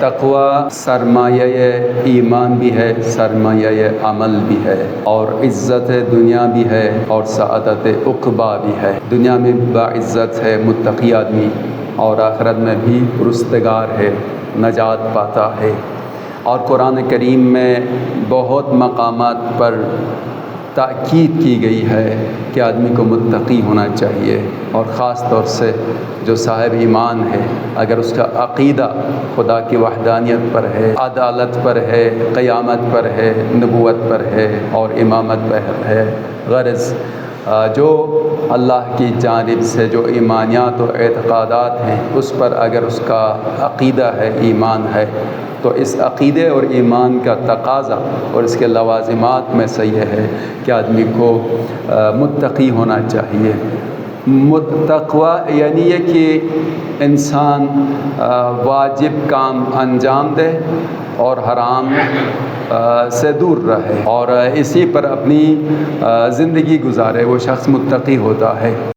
تقوی سرمایہ ایمان بھی ہے، سرمایہ عمل بھی ہے، اور عزت دنیا بھی ہے اور سعادت عقبیٰ بھی ہے۔ دنیا میں باعزت ہے متقی آدمی، اور آخرت میں بھی رستگار ہے، نجات پاتا ہے۔ اور قرآن کریم میں بہت مقامات پر تاکید کی گئی ہے کہ آدمی کو متقی ہونا چاہیے، اور خاص طور سے جو صاحب ایمان ہے، اگر اس کا عقیدہ خدا کی وحدانیت پر ہے، عدالت پر ہے، قیامت پر ہے، نبوت پر ہے اور امامت پر ہے، غرض جو اللہ کی جانب سے جو ایمانیات و اعتقادات ہیں اس پر اگر اس کا عقیدہ ہے، ایمان ہے، تو اس عقیدے اور ایمان کا تقاضا اور اس کے لوازمات میں سے یہ ہے کہ آدمی کو متقی ہونا چاہیے۔ تقوی یعنی یہ کہ انسان واجب کام انجام دے اور حرام سے دور رہے، اور اسی پر اپنی زندگی گزارے، وہ شخص متقی ہوتا ہے۔